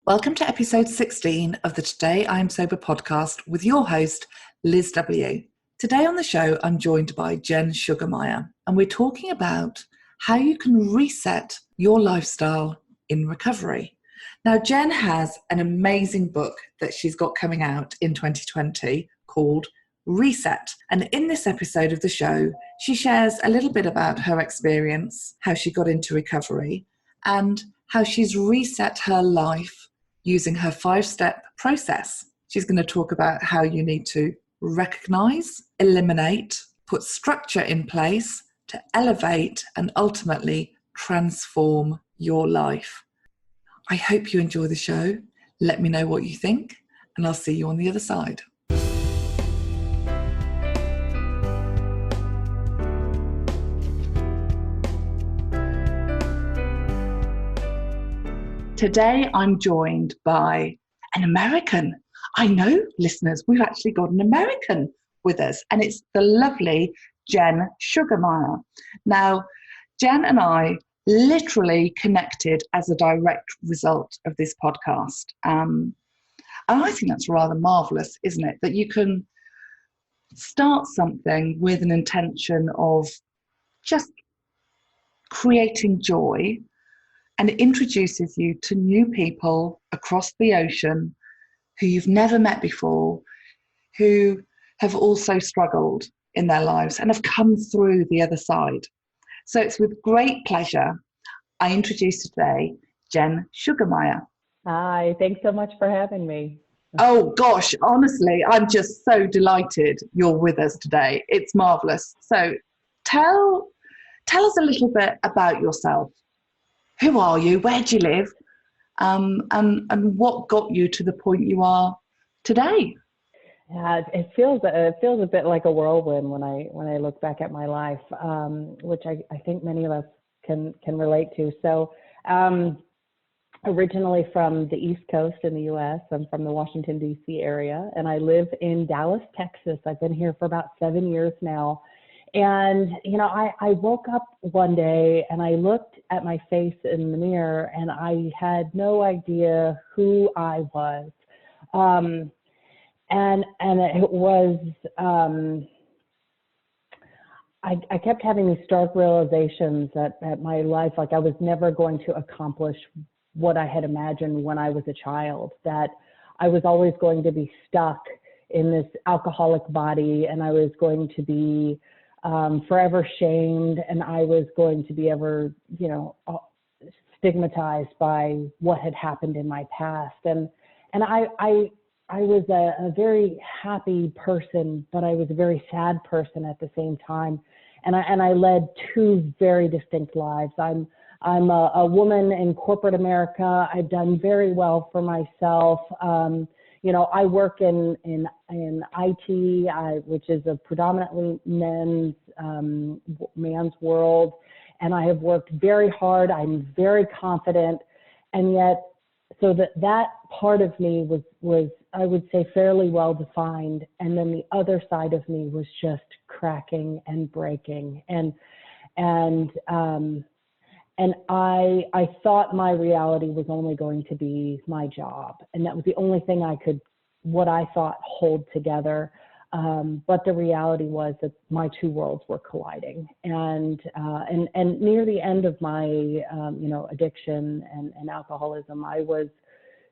Welcome to episode 16 of the Today I Am Sober podcast with your host, Liz W. Today on the show, I'm joined by Jen Sugarmeyer, and we're talking about how you can reset your lifestyle in recovery. Now, Jen has an amazing book that she's got coming out in 2020 called Reset. And in this episode of the show, she shares a little bit about her experience, how she got into recovery, and how she's reset her life using her 5-step process. She's going to talk about how you need to recognize, eliminate, put structure in place to elevate and ultimately transform your life. I hope you enjoy the show. Let me know what you think, and I'll see you on the other side. Today, I'm joined by an American. I know, listeners, we've actually got an American with us, and it's the lovely Jen Sugarmeyer. Now, Jen and I literally connected as a direct result of this podcast. And I think that's rather marvelous, isn't it? That you can start something with an intention of just creating joy, and it introduces you to new people across the ocean who you've never met before, who have also struggled in their lives and have come through the other side. So it's with great pleasure I introduce today Jen Sugarmeyer. Hi, thanks so much for having me. Oh gosh, honestly, I'm just so delighted you're with us today. It's marvelous. So tell us a little bit about yourself. Who are you? Where do you live? And what got you to the point you are today? Yeah, it feels a bit like a whirlwind when I look back at my life, which I think many of us can relate to. So, originally from the East Coast in the U.S., I'm from the Washington D.C. area, and I live in Dallas, Texas. I've been here for about 7 years now. And, I woke up one day and I looked at my face in the mirror and I had no idea who I was. And it was, I kept having these stark realizations that my life, like I was never going to accomplish what I had imagined when I was a child, that I was always going to be stuck in this alcoholic body, and I was going to be forever shamed, and I was going to be ever, stigmatized by what had happened in my past. And I was a very happy person, but I was a very sad person at the same time. And I led two very distinct lives. I'm a woman in corporate America. I've done very well for myself. I work in IT, which is a predominantly man's world, and I have worked very hard. I'm very confident, and yet, so that part of me was I would say fairly well defined, and then the other side of me was just cracking and breaking, and I thought my reality was only going to be my job. And that was the only thing what I thought hold together. But the reality was that my two worlds were colliding. And near the end of my, addiction and alcoholism, I was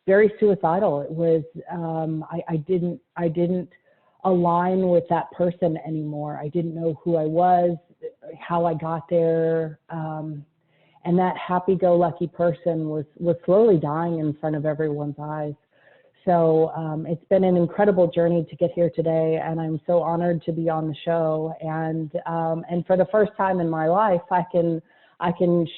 very suicidal. It was, I didn't align with that person anymore. I didn't know who I was, how I got there. And that happy-go-lucky person was slowly dying in front of everyone's eyes. So it's been an incredible journey to get here today, and I'm so honored to be on the show. And for the first time in my life, I can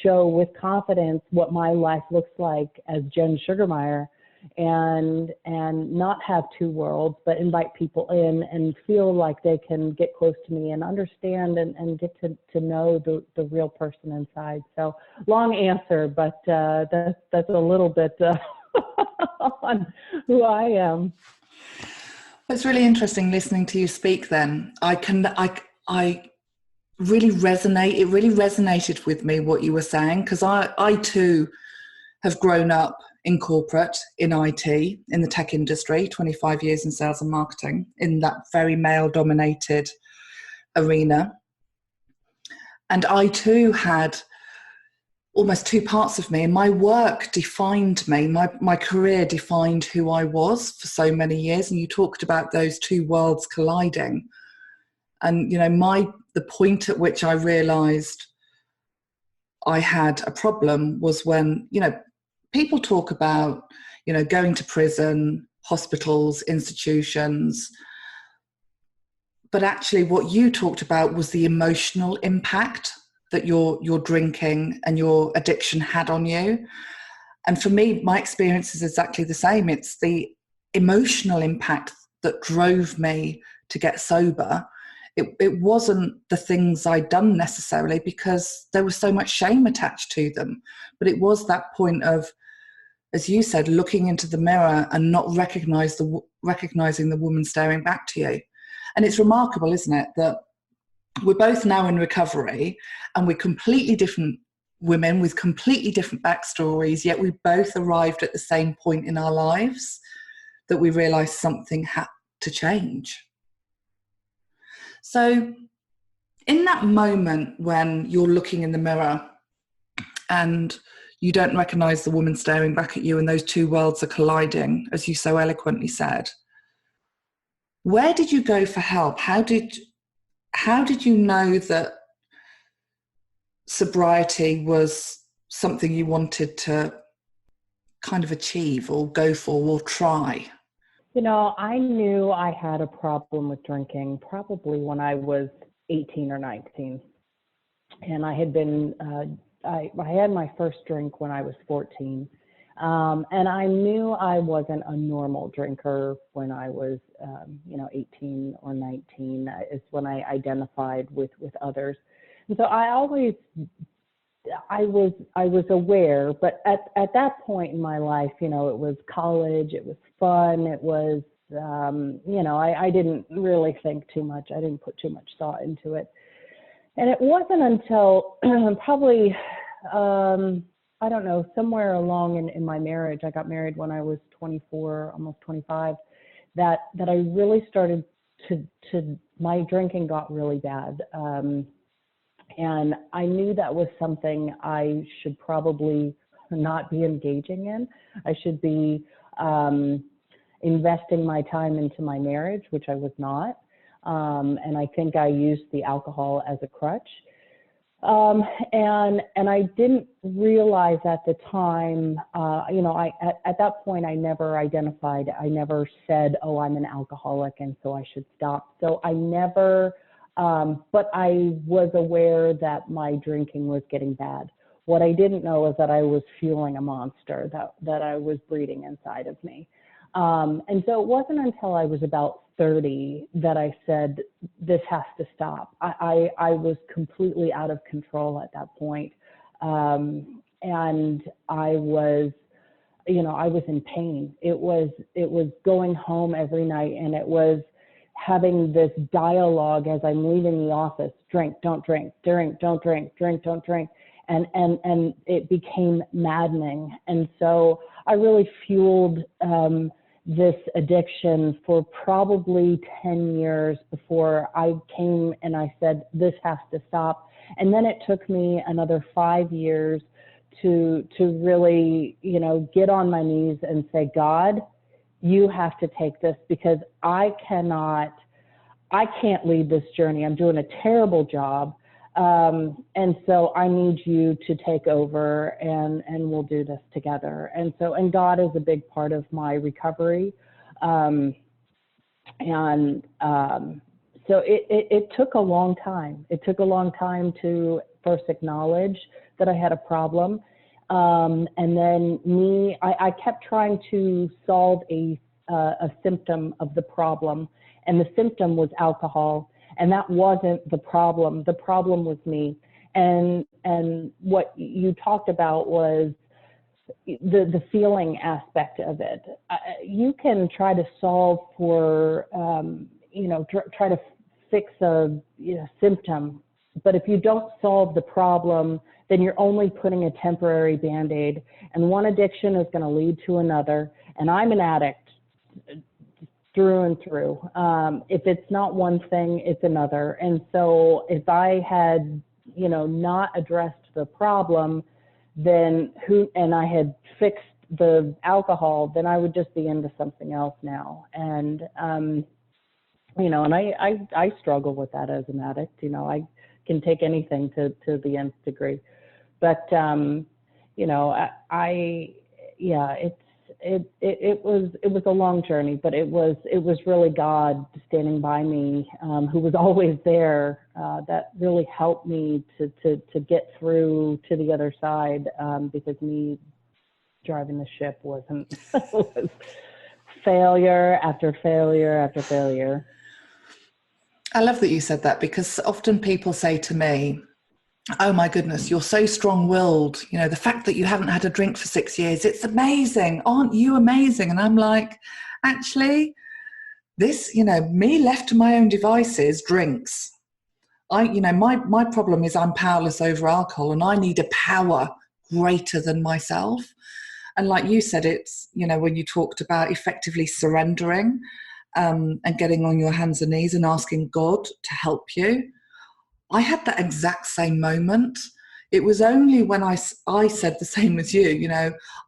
show with confidence what my life looks like as Jen Sugarmeyer, and not have two worlds, but invite people in and feel like they can get close to me and understand and get to know the real person inside. So long answer, but that's a little bit on who I am. It's really interesting listening to you speak then. I really resonate. It really resonated with me what you were saying, because I too have grown up in corporate, in IT, in the tech industry, 25 years in sales and marketing, in that very male-dominated arena. And I too had almost two parts of me, and my work defined me. My career defined who I was for so many years. And you talked about those two worlds colliding. And, the point at which I realized I had a problem was when, people talk about, going to prison, hospitals, institutions. But actually what you talked about was the emotional impact that your drinking and your addiction had on you. And for me, my experience is exactly the same. It's the emotional impact that drove me to get sober. It wasn't the things I'd done necessarily, because there was so much shame attached to them. But it was that point of, as you said, looking into the mirror and not recognizing the woman staring back to you. And it's remarkable, isn't it, that we're both now in recovery and we're completely different women with completely different backstories, yet we both arrived at the same point in our lives that we realized something had to change. So in that moment when you're looking in the mirror and you don't recognize the woman staring back at you and those two worlds are colliding, as you so eloquently said, where did you go for help? How did you know that sobriety was something you wanted to kind of achieve or go for or try? I knew I had a problem with drinking probably when I was 18 or 19. And I had been, I had my first drink when I was 14. And I knew I wasn't a normal drinker when I was, 18 or 19 is when I identified with others. And so I was aware, but at that point in my life, it was college, it was fun, it was, I didn't really think too much. I didn't put too much thought into it. And it wasn't until probably, I don't know, somewhere along in my marriage, I got married when I was 24, almost 25, that I really started my drinking got really bad. And I knew that was something I should probably not be engaging in. I should be investing my time into my marriage, which I was not. And I think I used the alcohol as a crutch. And I didn't realize at the time, at that point, I never identified, I never said, oh, I'm an alcoholic and so I should stop. So I never, but I was aware that my drinking was getting bad. What I didn't know is that I was fueling a monster that I was breeding inside of me. And so it wasn't until I was about 30 that I said, this has to stop. I was completely out of control at that point. And I was in pain. It was going home every night, and it was having this dialogue as I'm leaving the office: drink, don't drink, drink, don't drink, drink, don't drink. And it became maddening. And so I really fueled this addiction for probably 10 years before I came and I said, this has to stop. And then it took me another 5 years to really, get on my knees and say, God, you have to take this, because I can't lead this journey. I'm doing a terrible job. And so I need you to take over, and we'll do this together. And God is a big part of my recovery. So it took a long time. It took a long time to first acknowledge that I had a problem. And then I kept trying to solve a symptom of the problem, and the symptom was alcohol. And that wasn't the problem. The problem was me. And what you talked about was the feeling aspect of it. You can try to solve for, try to fix a symptom, but if you don't solve the problem, then you're only putting a temporary Band-Aid, and one addiction is going to lead to another. And I'm an addict through and through. If it's not one thing, it's another. And so if I had, not addressed the problem, then and I had fixed the alcohol, then I would just be into something else now. And, and I struggle with that as an addict. I can take anything to the nth degree. But, it was a long journey, but it was really God standing by me, who was always there, that really helped me to get through to the other side, because me driving the ship was failure after failure after failure. I love that you said that, because often people say to me, oh my goodness, you're so strong-willed. The fact that you haven't had a drink for 6 years, it's amazing. Aren't you amazing? And I'm like, actually, this, me left to my own devices, drinks. My problem is I'm powerless over alcohol, and I need a power greater than myself. And like you said, it's, when you talked about effectively surrendering, and getting on your hands and knees and asking God to help you. I had that exact same moment. It was only when I said the same as you,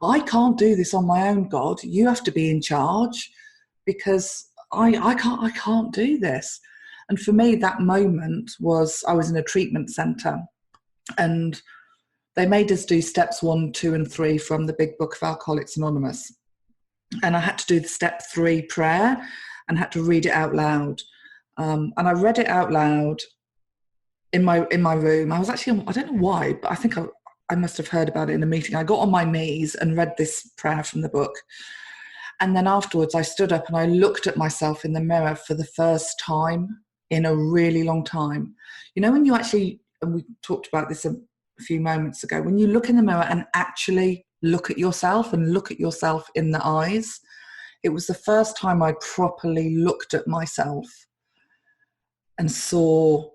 I can't do this on my own, God. You have to be in charge, because I can't do this. And for me, that moment was, I was in a treatment centre, and they made us do steps 1, 2, and 3 from the Big Book of Alcoholics Anonymous. And I had to do the step 3 prayer and had to read it out loud. And I read it out loud in my room. I was actually, I don't know why, but I think I must have heard about it in a meeting. I got on my knees and read this prayer from the book. And then afterwards I stood up and I looked at myself in the mirror for the first time in a really long time. When you actually, and we talked about this a few moments ago, when you look in the mirror and actually look at yourself and look at yourself in the eyes, it was the first time I properly looked at myself and saw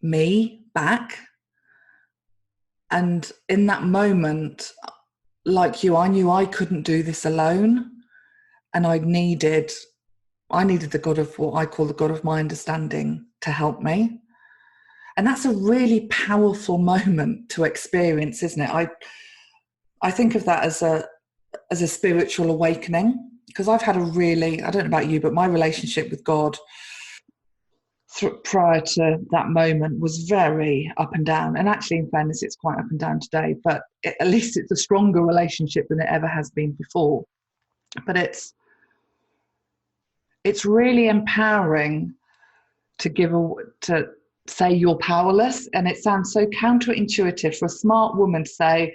me back. And in that moment, like you, I knew I couldn't do this alone, and I needed the God of what I call the God of my understanding to help me. And that's a really powerful moment to experience, isn't it? I think of that as a spiritual awakening, because I've had I don't know about you, but my relationship with God prior to that moment was very up and down. And actually, in fairness, it's quite up and down today, but at least it's a stronger relationship than it ever has been before. But it's really empowering to say you're powerless. And it sounds so counterintuitive for a smart woman to say,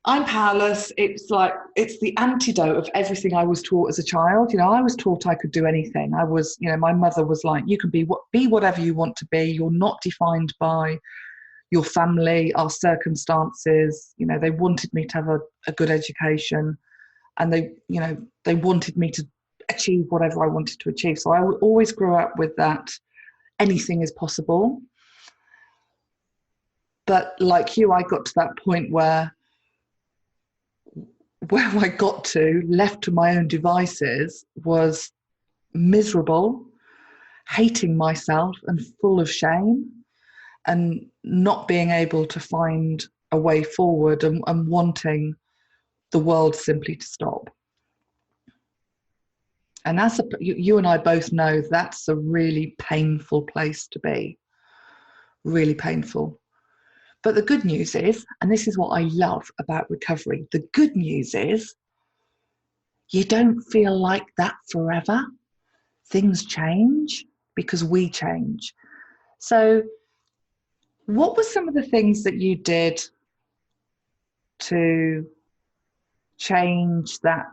I'm powerless. It's like, it's the antidote of everything I was taught as a child. I was taught I could do anything. I was, my mother was like, you can be whatever you want to be. You're not defined by your family, our circumstances. They wanted me to have a good education, and they wanted me to achieve whatever I wanted to achieve. So I always grew up with that anything is possible. But like you, I got to that point where I got to, left to my own devices, was miserable, hating myself and full of shame, and not being able to find a way forward, and wanting the world simply to stop. And you and I both know that's a really painful place to be, really painful. But the good news is, and this is what I love about recovery, the good news is you don't feel like that forever. Things change because we change. So what were some of the things that you did to change that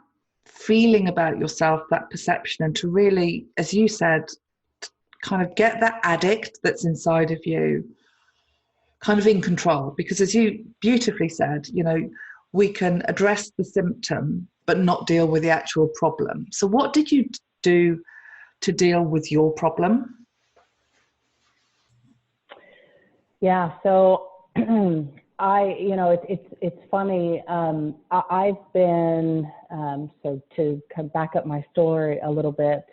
feeling about yourself, that perception, and to really, as you said, kind of get that addict that's inside of you kind of in control? Because as you beautifully said, we can address the symptom but not deal with the actual problem. So what did you do to deal with your problem? Yeah, so It's funny. I've been, so to come back up my story a little bit,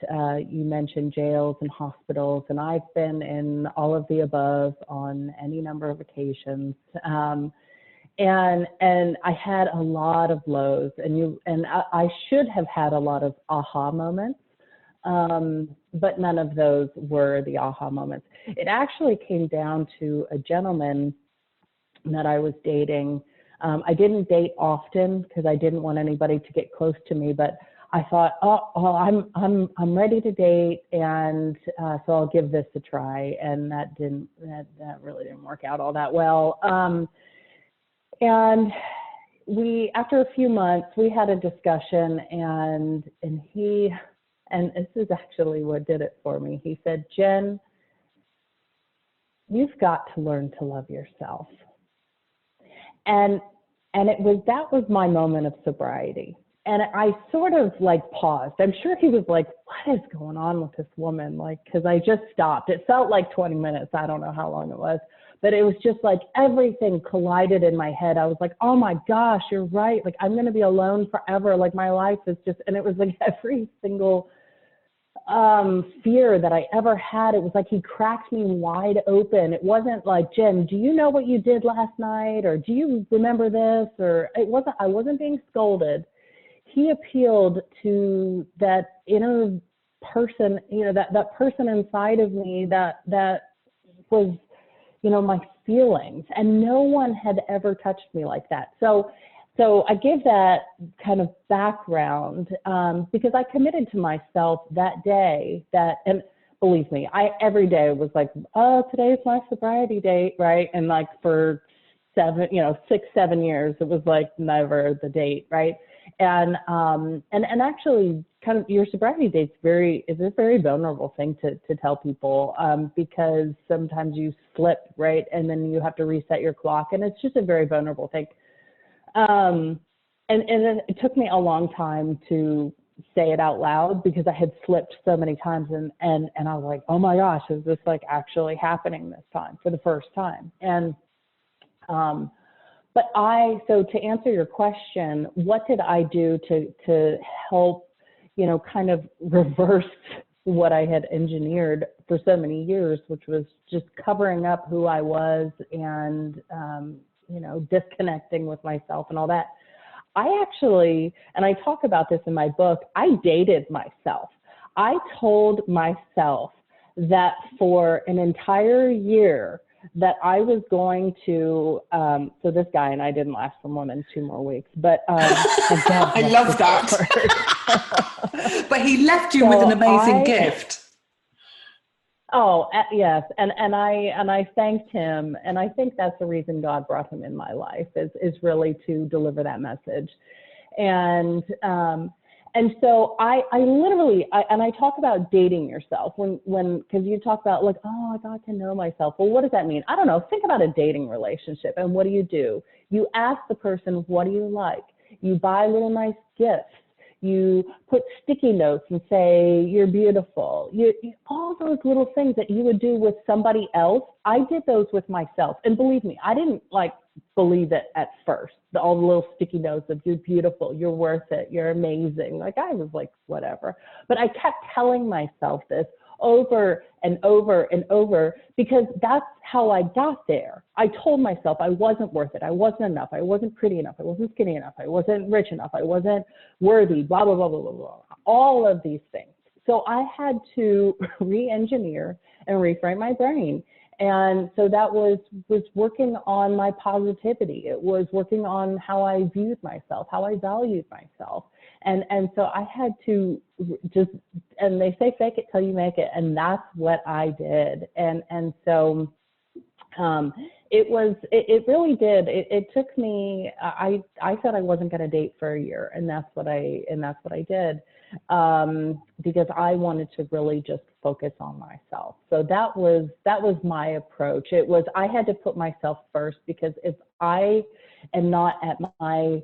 you mentioned jails and hospitals, and I've been in all of the above on any number of occasions. And I had a lot of lows, and I should have had a lot of aha moments. But none of those were the aha moments. It actually came down to a gentleman that I was dating. I didn't date often because I didn't want anybody to get close to me, but I thought, I'm ready to date, and so I'll give this a try. And that really didn't work out all that well. And after a few months, we had a discussion, and this is actually what did it for me. He said, Jen, you've got to learn to love yourself. And that was my moment of sobriety. And I sort of like paused. I'm sure he was like, what is going on with this woman? Like, cause I just stopped. It felt like 20 minutes. I don't know how long it was, but it was just like everything collided in my head. I was like, oh my gosh, you're right. Like, I'm going to be alone forever. Like, my life is just, and it was like every single fear that I ever had. It was like he cracked me wide open. It wasn't like, Jen, do you know what you did last night? Or do you remember this? Or I wasn't being scolded. He appealed to that inner person, that person inside of me that was, my feelings. And no one had ever touched me like that. So I give that kind of background because I committed to myself that day and believe me, every day was like, oh, today's my sobriety date, right? And like for 6-7 years, it was like never the date, right? And actually, kind of your sobriety date's is a very vulnerable thing to tell people because sometimes you slip, right, and then you have to reset your clock, and it's just a very vulnerable thing. And it took me a long time to say it out loud because I had slipped so many times, and I was like, oh my gosh, is this like actually happening this time for the first time? And so to answer your question, what did I do to help, kind of reverse what I had engineered for so many years, which was just covering up who I was and, disconnecting with myself and all that. I actually, and I talk about this in my book, I dated myself. I told myself that for an entire year that I was going to, so this guy and I didn't last for more than 2 more weeks, but I love that. But he left you with an amazing gift. Oh, yes. And I thanked him. And I think that's the reason God brought him in my life is really to deliver that message. And so I literally, and I talk about dating yourself because you talk about like, oh, I got to know myself. Well, what does that mean? I don't know. Think about a dating relationship. And what do? You ask the person, what do you like? You buy little nice gifts. You put sticky notes and say, you're beautiful. All those little things that you would do with somebody else, I did those with myself. And believe me, I didn't believe it at first. All the little sticky notes of you're beautiful, you're worth it, you're amazing. Like I was like, whatever. But I kept telling myself this over and over and over because that's how I got there. I told myself I wasn't worth it. I wasn't enough. I wasn't pretty enough. I wasn't skinny enough. I wasn't rich enough. I wasn't worthy, blah, blah, blah, blah, blah, blah. All of these things. So I had to re-engineer and reframe my brain. And so that was working on my positivity. It was working on how I viewed myself, how I valued myself. And so I had to and they say fake it till you make it. And that's what I did. And so it really did. It took me, I said I wasn't going to date for a year, and that's what I did. Because I wanted to really just focus on myself. So that was my approach. I had to put myself first, because if I am not at my,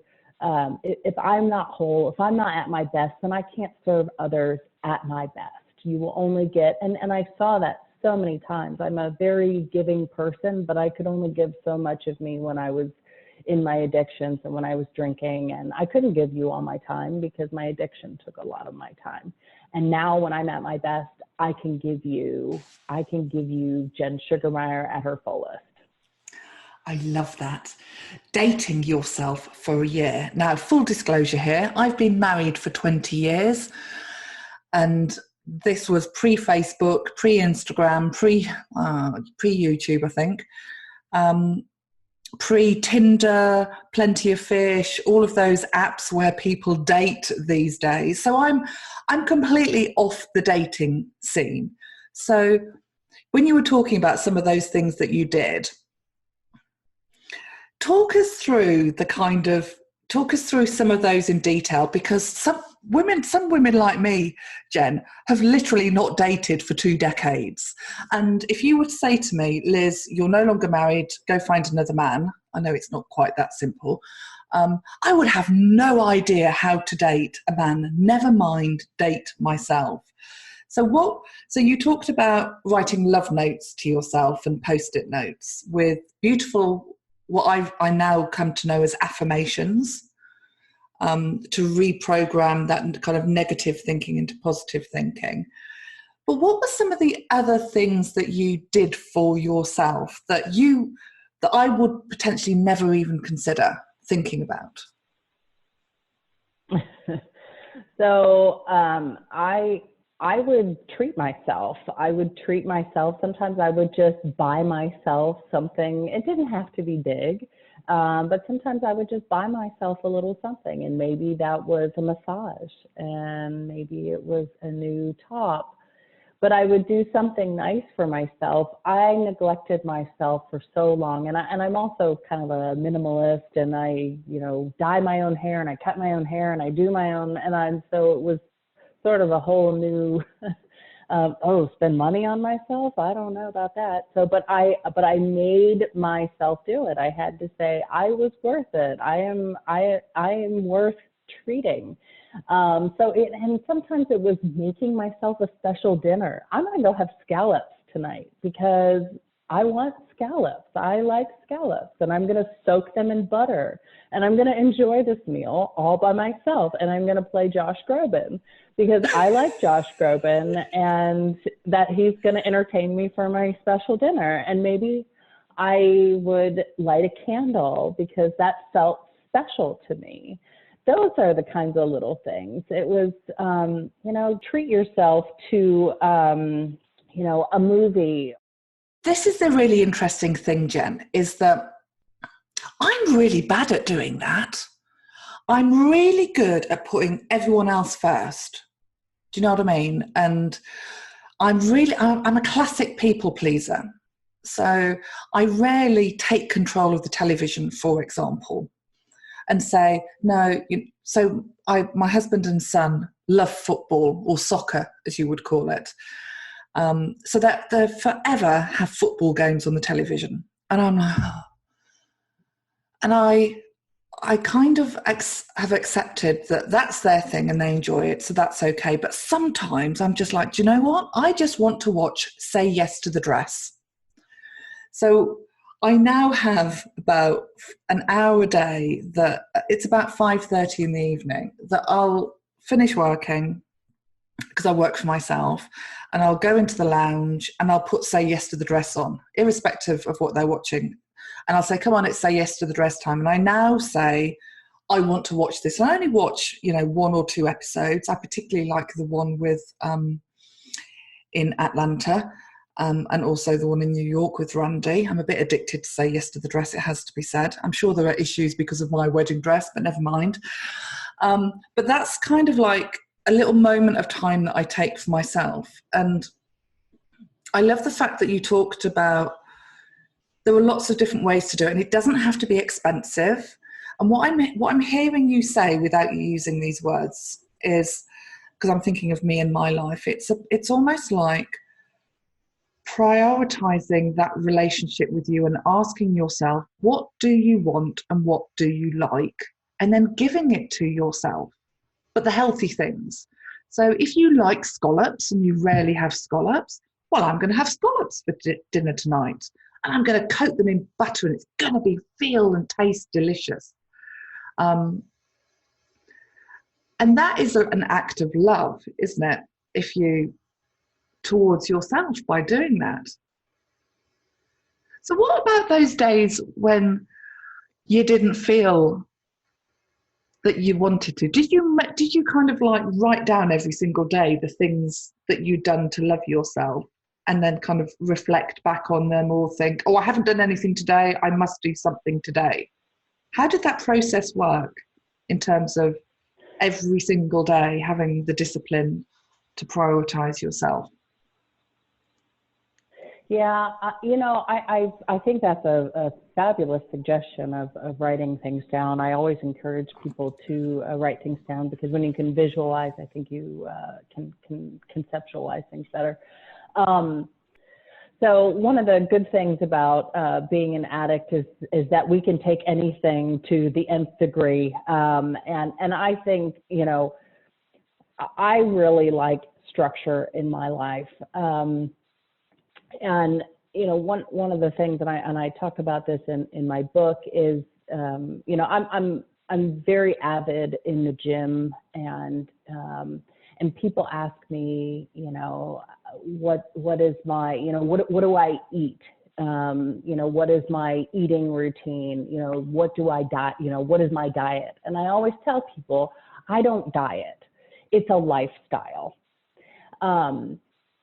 if I'm not whole, if I'm not at my best, then I can't serve others at my best. You will only get, and I saw that so many times. I'm a very giving person, but I could only give so much of me when I was in my addictions and when I was drinking, and I couldn't give you all my time because my addiction took a lot of my time. And now when I'm at my best, I can give you Jen Sugarmeyer at her fullest. I love that. Dating yourself for a year. Now, full disclosure here, I've been married for 20 years, and this was pre-Facebook, pre-Instagram, pre-YouTube, I think. Pre-Tinder, Plenty of Fish, all of those apps where people date these days. So I'm completely off the dating scene. So when you were talking about some of those things that you did, talk us through some of those in detail, because some women like me, Jen, have literally not dated for 2 decades. And if you were to say to me, Liz, you're no longer married, go find another man, I know it's not quite that simple, I would have no idea how to date a man, never mind date myself. So you talked about writing love notes to yourself and post-it notes with beautiful, what I now come to know as affirmations, to reprogram that kind of negative thinking into positive thinking. But what were some of the other things that you did for yourself that I would potentially never even consider thinking about? So I would treat myself. Sometimes I would just buy myself something. It didn't have to be big, but sometimes I would just buy myself a little something. And maybe that was a massage, and maybe it was a new top. But I would do something nice for myself. I neglected myself for so long. And I'm also kind of a minimalist, and I, dye my own hair, and I cut my own hair, and I do my own. So it was sort of a whole new, spend money on myself? I don't know about that. So, but I made myself do it. I had to say I was worth it. I am worth treating. And sometimes it was making myself a special dinner. I'm going to go have scallops tonight because I want scallops. I like scallops, and I'm going to soak them in butter, and I'm going to enjoy this meal all by myself. And I'm going to play Josh Groban because I like Josh Groban, and that he's going to entertain me for my special dinner. And maybe I would light a candle because that felt special to me. Those are the kinds of little things. It was, treat yourself to, a movie. This is the really interesting thing, Jen, is that I'm really bad at doing that. I'm really good at putting everyone else first. Do you know what I mean? And I'm a classic people pleaser. So I rarely take control of the television, for example, and say, no, my husband and son love football, or soccer, as you would call it. So that they forever have football games on the television. And I'm like, oh. And I kind of have accepted that that's their thing and they enjoy it, so that's okay. But sometimes I'm just like, do you know what? I just want to watch Say Yes to the Dress. So I now have about an hour a day that it's about 5:30 in the evening that I'll finish working, because I work for myself, and I'll go into the lounge and I'll put Say Yes to the Dress on, irrespective of what they're watching. And I'll say, come on, it's Say Yes to the Dress time. And I now say, I want to watch this. And I only watch, 1 or 2 episodes. I particularly like the one with in Atlanta, and also the one in New York with Randy. I'm a bit addicted to Say Yes to the Dress, it has to be said. I'm sure there are issues because of my wedding dress, but never mind. But that's kind of like a little moment of time that I take for myself. And I love the fact that you talked about there are lots of different ways to do it, and it doesn't have to be expensive. And what I'm hearing you say, without you using these words, is, because I'm thinking of me and my life, it's almost like prioritizing that relationship with you and asking yourself, what do you want and what do you like? And then giving it to yourself, but the healthy things. So if you like scallops and you rarely have scallops, well, I'm going to have scallops for dinner tonight, and I'm going to coat them in butter, and it's going to feel and taste delicious. And that is an act of love, isn't it? If you towards yourself by doing that. So what about those days when you didn't feel that you wanted to? Did you kind of like write down every single day the things that you'd done to love yourself, and then kind of reflect back on them, or think, oh, I haven't done anything today, I must do something today? How did that process work in terms of every single day having the discipline to prioritize yourself? Yeah, I think that's a fabulous suggestion of writing things down. I always encourage people to write things down, because when you can visualize, I think you can conceptualize things better. So one of the good things about being an addict is that we can take anything to the nth degree. And I think, I really like structure in my life. And one of the things that I talk about this in my book is, I'm very avid in the gym, and people ask me, what is my, what do I eat? What is my eating routine? What do I diet? What is my diet? And I always tell people, I don't diet. It's a lifestyle.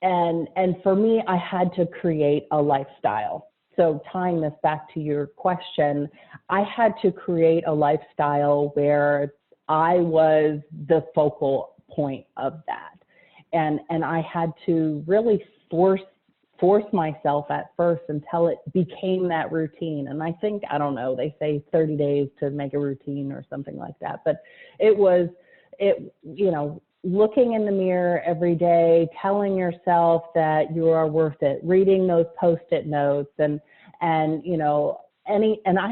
And for me, I had to create a lifestyle. So tying this back to your question, I had to create a lifestyle where I was the focal point of that. And I had to really force myself at first until it became that routine. And I think, I don't know, they say 30 days to make a routine or something like that. But looking in the mirror every day, telling yourself that you are worth it, reading those Post-it notes, and I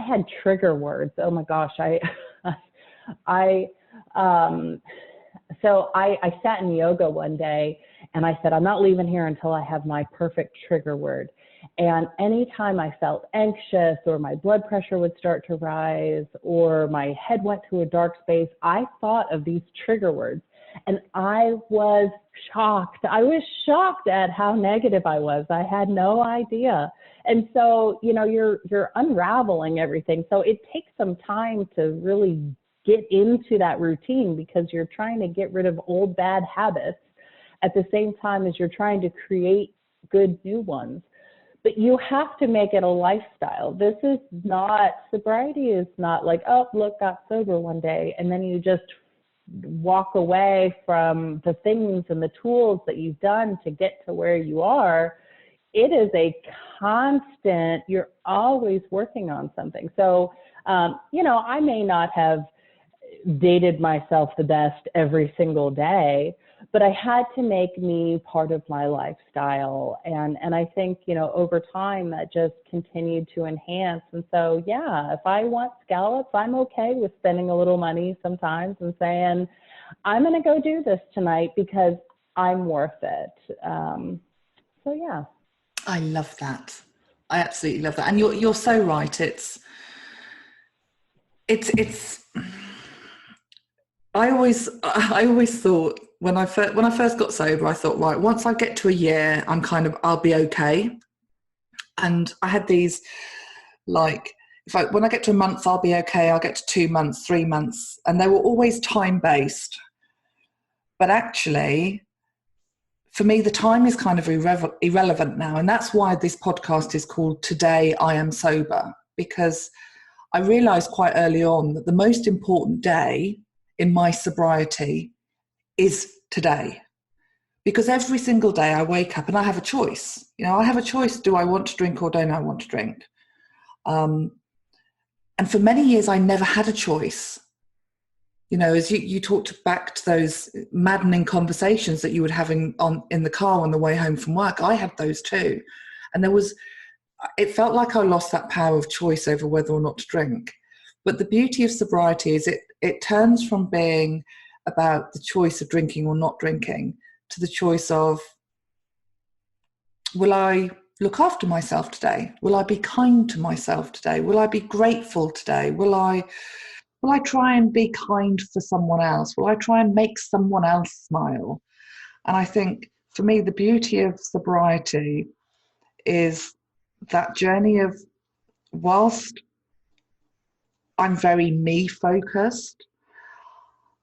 had trigger words. Oh my gosh, so I sat in yoga one day, and I said, I'm not leaving here until I have my perfect trigger word. And anytime I felt anxious, or my blood pressure would start to rise, or my head went to a dark space, I thought of these trigger words. And I was shocked. I was shocked at how negative I was. I had no idea. And so, you're unraveling everything. So it takes some time to really get into that routine, because you're trying to get rid of old bad habits at the same time as you're trying to create good new ones. But you have to make it a lifestyle. Sobriety is not like, oh, look, got sober one day, and then you just walk away from the things and the tools that you've done to get to where you are. It is a constant, you're always working on something. So, I may not have dated myself the best every single day, but I had to make me part of my lifestyle. And I think, over time that just continued to enhance. And so, yeah, if I want scallops, I'm okay with spending a little money sometimes and saying, I'm going to go do this tonight because I'm worth it. So, yeah. I love that. I absolutely love that. And you're so right. It's I always thought when I first got sober, I thought, right, once I get to a year, I'll be okay. And I had these, like, when I get to a month, I'll be okay. I'll get to 2 months, 3 months, and they were always time based. But actually, for me, the time is kind of irrelevant now, and that's why this podcast is called Today I Am Sober, because I realised quite early on that the most important day in my sobriety is today. Because every single day I wake up and I have a choice. I have a choice. Do I want to drink or don't I want to drink? And for many years, I never had a choice. As you talked back to those maddening conversations that you would have in the car on the way home from work, I had those too. And it felt like I lost that power of choice over whether or not to drink. But the beauty of sobriety is it turns from being about the choice of drinking or not drinking to the choice of, will I look after myself today? Will I be kind to myself today? Will I be grateful today? Will I try and be kind for someone else? Will I try and make someone else smile? And I think for me, the beauty of sobriety is that journey of, whilst I'm very me focused,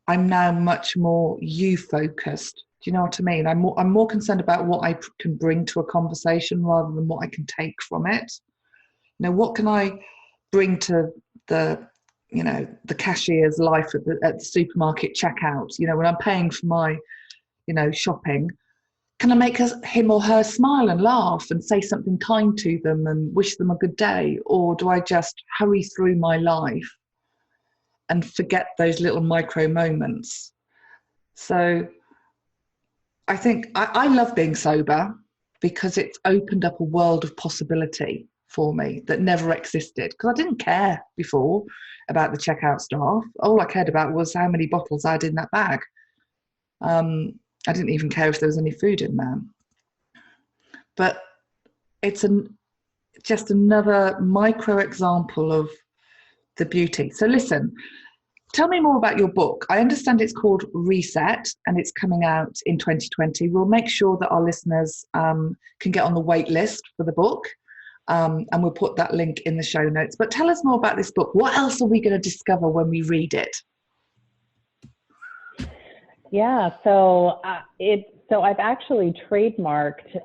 I'm now much more you focused. Do you know what I mean? I'm more concerned about what I can bring to a conversation rather than what I can take from it. You know, what can I bring to the, the cashier's life at the supermarket checkout? You know, when I'm paying for my, shopping, can I make him or her smile and laugh and say something kind to them and wish them a good day? Or do I just hurry through my life and forget those little micro moments? So I think I love being sober because it's opened up a world of possibility for me that never existed, because I didn't care before about the checkout staff. All I cared about was how many bottles I had in that bag. I didn't even care if there was any food in there. But it's just another micro example of the beauty. So listen, tell me more about your book. I understand it's called Reset and it's coming out in 2020. We'll make sure that our listeners can get on the wait list for the book, and we'll put that link in the show notes. But tell us more about this book. What else are we going to discover when we read it? Yeah, so I've actually trademarked.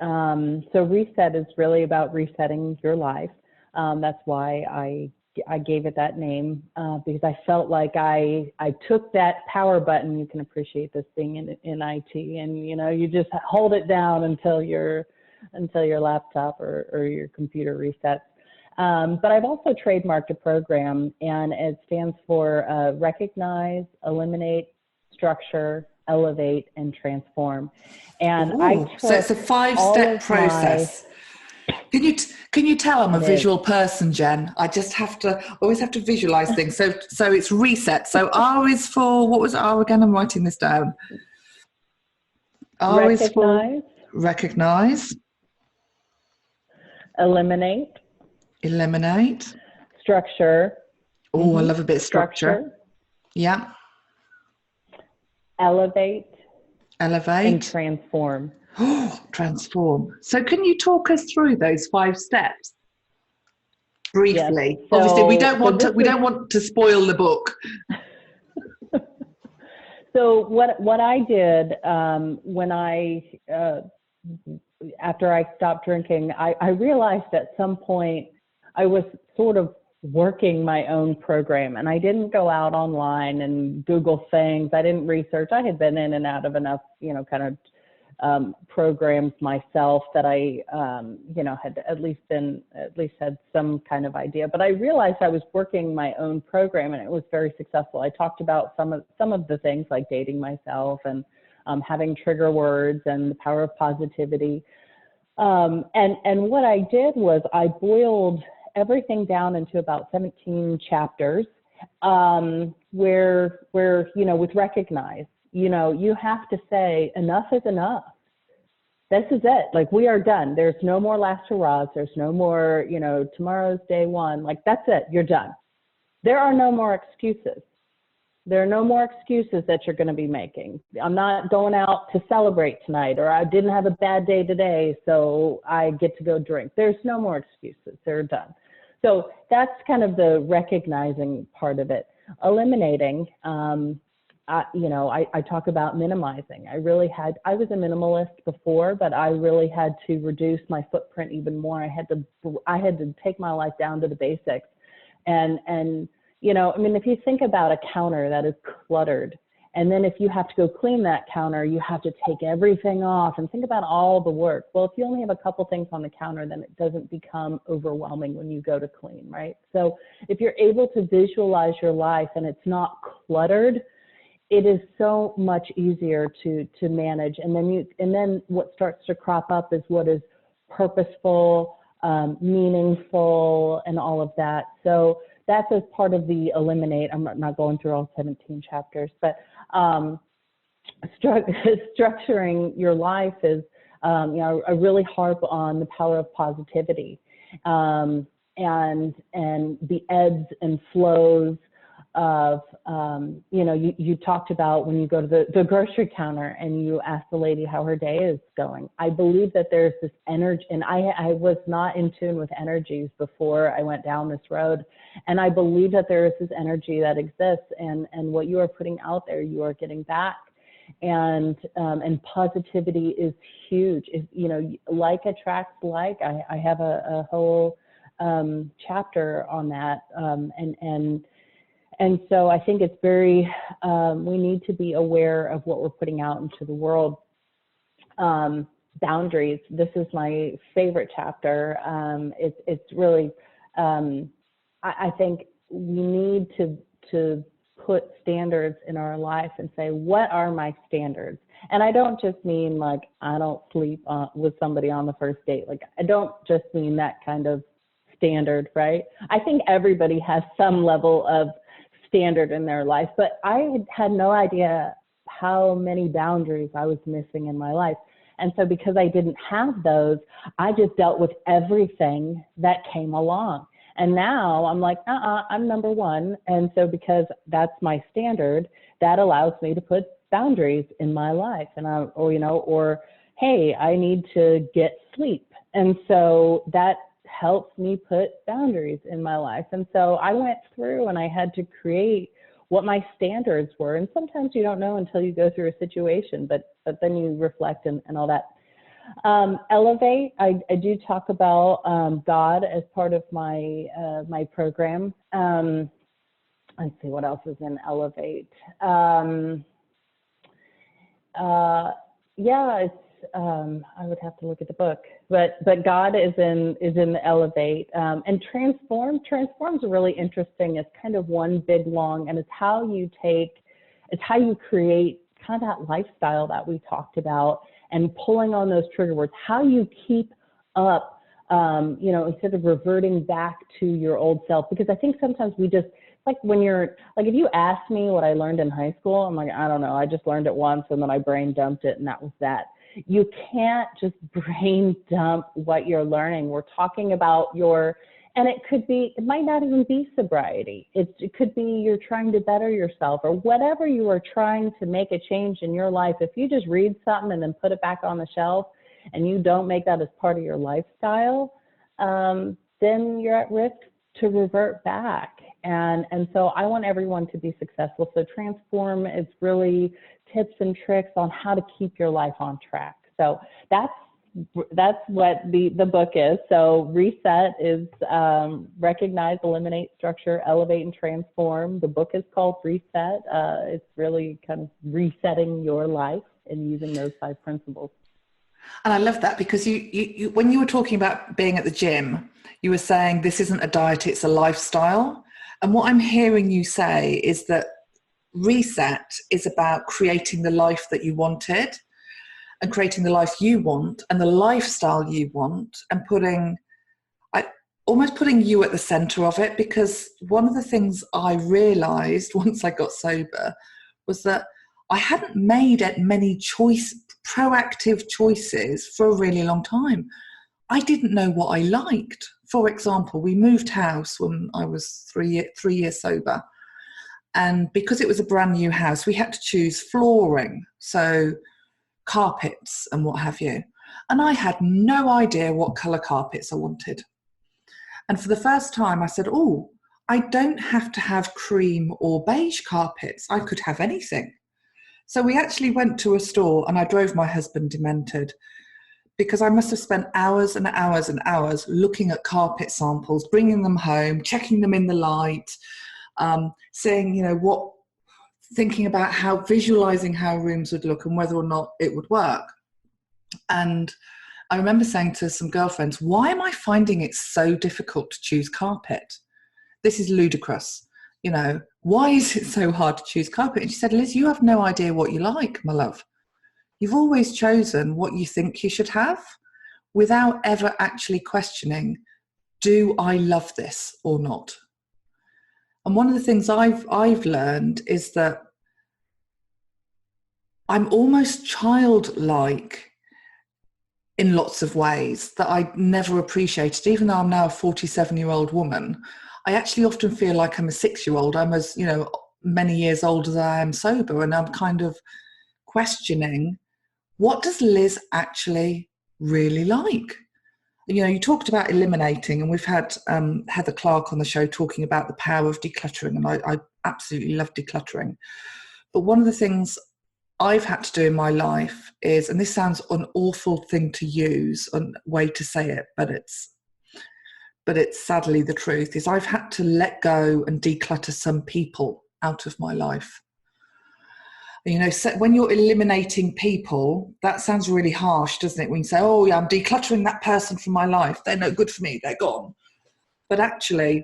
So Reset is really about resetting your life. That's why I gave it that name, because I felt like I took that power button. You can appreciate this being in IT, and you just hold it down until your laptop or your computer resets. But I've also trademarked a program, and it stands for Recognize, Eliminate, Structure, Elevate, and Transform. And so it's a 5-step process. Can you tell I'm a visual person, Jen? I just always have to visualize things. So it's reset. So R is for, what was R again? I'm writing this down. R is for recognize. Eliminate. Structure. Oh, I love a bit of structure. Yeah. Elevate. And transform. Oh, transform. So can you talk us through those 5 steps briefly? Yes. Obviously, we don't want to spoil the book. So what I did when after I stopped drinking, I realized at some point I was sort of working my own program, and I didn't go out online and Google things. I didn't research. I had been in and out of enough, kind of programs myself that I, had at least had some kind of idea. But I realized I was working my own program, and it was very successful. I talked about some of the things like dating myself and having trigger words and the power of positivity. And what I did was I boiled everything down into about 17 chapters, where with Recognize, you have to say enough is enough. This is it. Like, we are done. There's no more last hurrahs. There's no more, tomorrow's day one. Like, that's it. You're done. There are no more excuses. There are no more excuses that you're going to be making. I'm not going out to celebrate tonight, or I didn't have a bad day today, so I get to go drink. There's no more excuses. They're done. So that's kind of the recognizing part of it. Eliminating, I talk about minimizing. I was a minimalist before, but I really had to reduce my footprint even more. I had to take my life down to the basics. And if you think about a counter that is cluttered, and then if you have to go clean that counter, you have to take everything off and think about all the work. Well, if you only have a couple things on the counter, then it doesn't become overwhelming when you go to clean, right? So if you're able to visualize your life and it's not cluttered, it is so much easier to manage. And then what starts to crop up is what is purposeful, meaningful, and all of that. So that's as part of the eliminate. I'm not going through all 17 chapters, but structuring your life is I really harp on the power of positivity, and the ebbs and flows of, you talked about when you go to the grocery counter and you ask the lady how her day is going. I believe that there's this energy, and I was not in tune with energies before I went down this road. And I believe that there is this energy that exists, and what you are putting out there, you are getting back. And positivity is huge. Like attracts like. I have a whole chapter on that. And so I think it's very, we need to be aware of what we're putting out into the world. Boundaries. This is my favorite chapter. It's really, I think we need to put standards in our life and say, what are my standards? And I don't just mean like, I don't sleep with somebody on the first date. Like, I don't just mean that kind of standard, right? I think everybody has some level of standard in their life, but I had no idea how many boundaries I was missing in my life. And so because I didn't have those, I just dealt with everything that came along. And now I'm like, I'm number one. And so because that's my standard, that allows me to put boundaries in my life. And or hey, I need to get sleep. And so that helps me put boundaries in my life. And so I went through and I had to create what my standards were. And sometimes you don't know until you go through a situation, but then you reflect and all that. Elevate, I do talk about God as part of my my program. Let's see what else is in Elevate. It's I would have to look at the book, but God is in the Elevate, and Transform. Transform is really interesting. It's kind of one big long, and it's how you create kind of that lifestyle that we talked about, and pulling on those trigger words, how you keep up, instead of reverting back to your old self. Because I think sometimes we just, like when you're, like if you ask me what I learned in high school, I'm like, I don't know, I just learned it once and then I brain dumped it and that was that. You can't just brain dump what you're learning. We're talking about and it might not even be sobriety. It could be you're trying to better yourself or whatever you are trying to make a change in your life. If you just read something and then put it back on the shelf and you don't make that as part of your lifestyle, then you're at risk to revert back. And so I want everyone to be successful. So Transform is really tips and tricks on how to keep your life on track. So that's what the book is. So Reset is recognize, eliminate, structure, elevate, and transform. The book is called Reset. It's really kind of resetting your life and using those 5 principles. And I love that because you when you were talking about being at the gym, you were saying this isn't a diet, it's a lifestyle. And what I'm hearing you say is that Reset is about creating the life that you wanted and creating the life you want and the lifestyle you want, and almost putting you at the center of it. Because one of the things I realized once I got sober was that I hadn't made many proactive choices for a really long time. I didn't know what I liked. For example, we moved house when I was 3 years sober. And because it was a brand new house, we had to choose flooring, so carpets and what have you. And I had no idea what colour carpets I wanted. And for the first time I said, I don't have to have cream or beige carpets. I could have anything. So we actually went to a store and I drove my husband demented because I must have spent hours and hours and hours looking at carpet samples, bringing them home, checking them in the light, saying, thinking about visualizing how rooms would look and whether or not it would work. And I remember saying to some girlfriends, why am I finding it so difficult to choose carpet? This is ludicrous. Why is it so hard to choose carpet? And she said, Liz, you have no idea what you like, my love. You've always chosen what you think you should have without ever actually questioning, do I love this or not? And one of the things I've learned is that I'm almost childlike in lots of ways that I never appreciated. Even though I'm now a 47-year-old woman, I actually often feel like I'm a 6-year-old. I'm as, many years older than I am sober, and I'm kind of questioning, what does Liz actually really like? You talked about eliminating, and we've had Heather Clark on the show talking about the power of decluttering, and I absolutely love decluttering. But one of the things I've had to do in my life is, and this sounds an awful thing to use, a way to say it, but it's sadly the truth, is I've had to let go and declutter some people out of my life. So when you're eliminating people, that sounds really harsh, doesn't it? When you say, oh yeah, I'm decluttering that person from my life, they're no good for me, they're gone. But actually,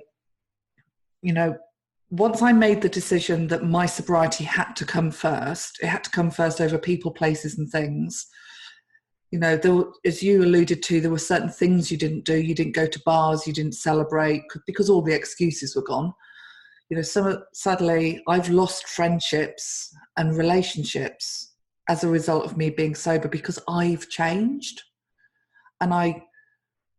once I made the decision that my sobriety had to come first, it had to come first over people, places and things. As you alluded to, there were certain things you didn't do. You didn't go to bars, you didn't celebrate because all the excuses were gone. Sadly, I've lost friendships and relationships as a result of me being sober because I've changed. And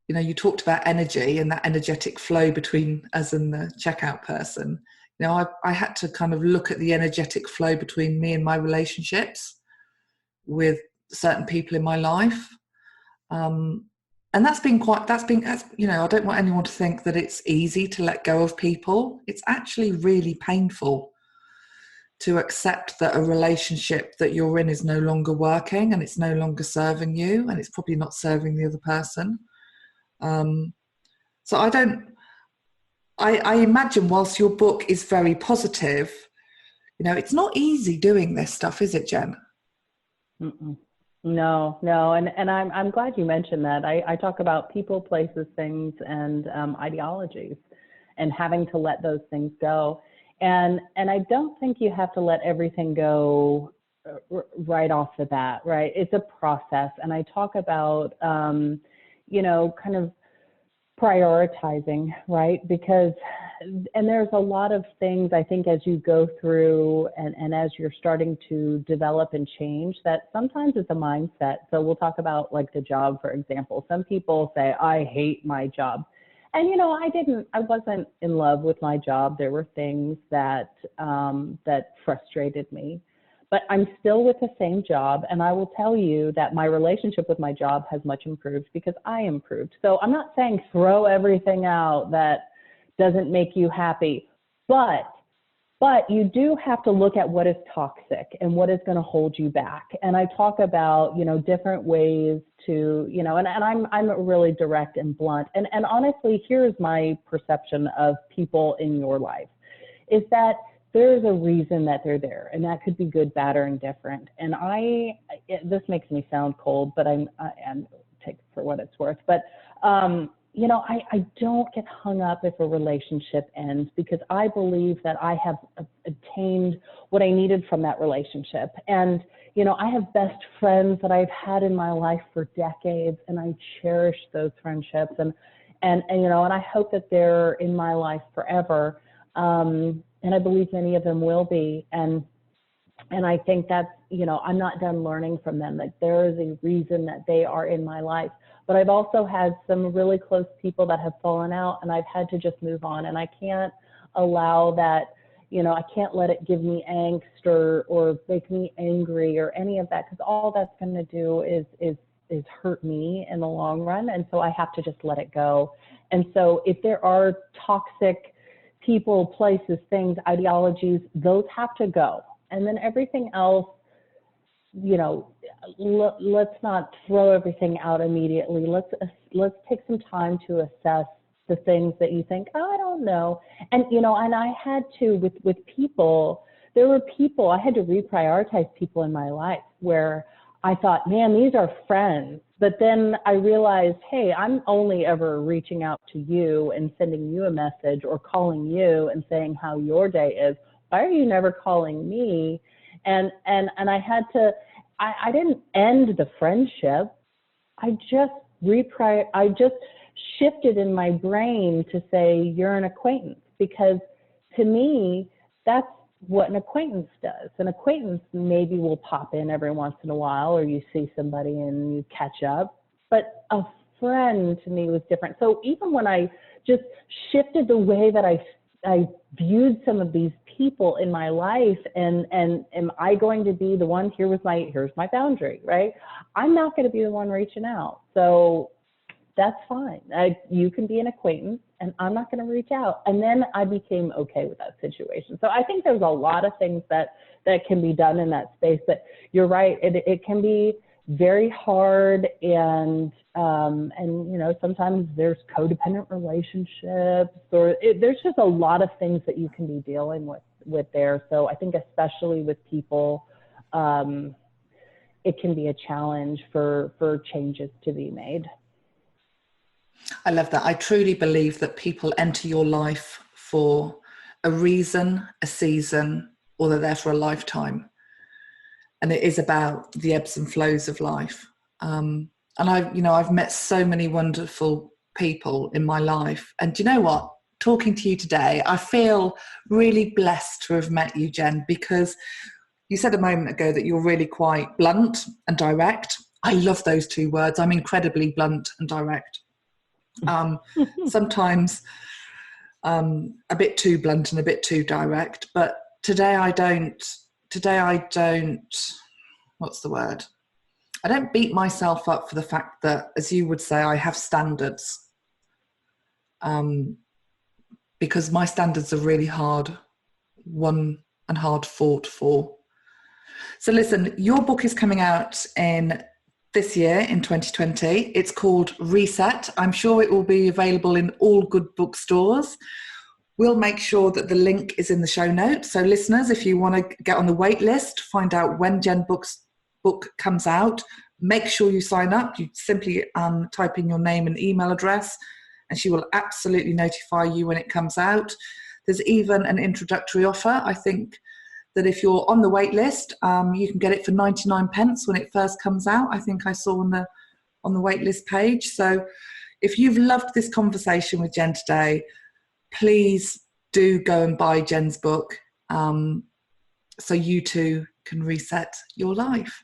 you talked about energy and that energetic flow between us and the checkout person. I had to kind of look at the energetic flow between me and my relationships with certain people in my life. And I don't want anyone to think that it's easy to let go of people. It's actually really painful to accept that a relationship that you're in is no longer working and it's no longer serving you, and it's probably not serving the other person. So I imagine whilst your book is very positive, it's not easy doing this stuff, is it, Jen? Mm-mm. No. And I'm glad you mentioned that. I talk about people, places, things, and ideologies, and having to let those things go. And I don't think you have to let everything go right off the bat, right? It's a process. And I talk about, kind of prioritizing, right? And there's a lot of things, I think, as you go through and as you're starting to develop and change, that sometimes it's a mindset. So we'll talk about like the job, for example. Some people say, I hate my job. And, I wasn't in love with my job. There were things that frustrated me, but I'm still with the same job. And I will tell you that my relationship with my job has much improved because I improved. So I'm not saying throw everything out that doesn't make you happy, but you do have to look at what is toxic and what is going to hold you back. And I talk about, different ways to, and I'm really direct and blunt. And honestly, here's my perception of people in your life, is that there's a reason that they're there, and that could be good, bad, or indifferent. And this makes me sound cold, but I'm take it for what it's worth. But I don't get hung up if a relationship ends, because I believe that I have obtained what I needed from that relationship. And, I have best friends that I've had in my life for decades, and I cherish those friendships. And I hope that they're in my life forever. And I believe many of them will be. And I think that's, I'm not done learning from them. Like, there is a reason that they are in my life. But I've also had some really close people that have fallen out, and I've had to just move on. And I can't allow that, I can't let it give me angst or make me angry or any of that, because all that's going to do is hurt me in the long run. And so I have to just let it go. And so if there are toxic people, places, things, ideologies, those have to go. And then everything else, let's not throw everything out immediately. Let's take some time to assess the things that you think, oh, I don't know. And, and I had to, with people, there were people, I had to reprioritize people in my life where I thought, man, these are friends. But then I realized, hey, I'm only ever reaching out to you and sending you a message or calling you and saying how your day is. Why are you never calling me? And I had to, I didn't end the friendship. I just shifted in my brain to say, you're an acquaintance, because to me, that's what an acquaintance does. An acquaintance maybe will pop in every once in a while, or you see somebody and you catch up. but a friend to me was different. So even when I just shifted the way that I viewed some of these people in my life, and am I going to be the one, here's my boundary, right? I'm not going to be the one reaching out. So that's fine. You can be an acquaintance and I'm not going to reach out. And then I became okay with that situation. So I think there's a lot of things that can be done in that space, but you're right. It can be very hard, and sometimes there's codependent relationships, or there's just a lot of things that you can be dealing with there. So I think especially with people, it can be a challenge for changes to be made. I love that. I truly believe that people enter your life for a reason, a season, or they're there for a lifetime. And it is about the ebbs and flows of life. And I've met so many wonderful people in my life. And do you know what? Talking to you today, I feel really blessed to have met you, Jen, because you said a moment ago that you're really quite blunt and direct. I love those two words. I'm incredibly blunt and direct. Sometimes a bit too blunt and a bit too direct, but today I don't, what's the word? I don't beat myself up for the fact that, as you would say, I have standards, because my standards are really hard won and hard fought for. So listen, your book is coming out in this year, in 2020. It's called Reset. I'm sure it will be available in all good bookstores. We'll make sure that the link is in the show notes. So listeners, if you want to get on the wait list, find out when Jen Book's book comes out, make sure you sign up. You simply type in your name and email address, and she will absolutely notify you when it comes out. There's even an introductory offer. I think that if you're on the wait list, you can get it for 99 pence when it first comes out. I think I saw on the wait list page. So if you've loved this conversation with Jen today, please do go and buy Jen's book, so you too can reset your life.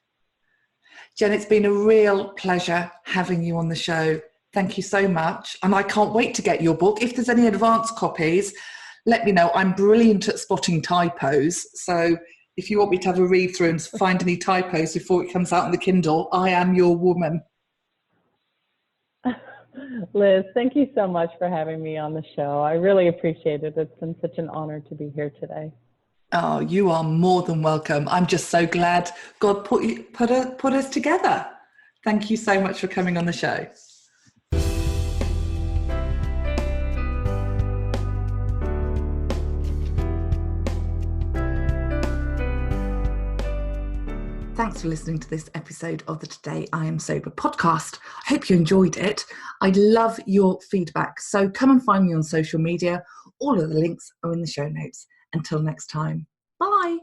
Jen, it's been a real pleasure having you on the show. Thank you so much. And I can't wait to get your book. If there's any advanced copies, let me know. I'm brilliant at spotting typos. So if you want me to have a read through and find any typos before it comes out on the Kindle, I am your woman. Liz, thank you so much for having me on the show. I really appreciate it. It's been such an honor to be here today. Oh, you are more than welcome. I'm just so glad God put us together. Thank you so much for coming on the show. Thanks for listening to this episode of the Today I Am Sober podcast. I hope you enjoyed it. I'd love your feedback. So come and find me on social media. All of the links are in the show notes. Until next time, bye.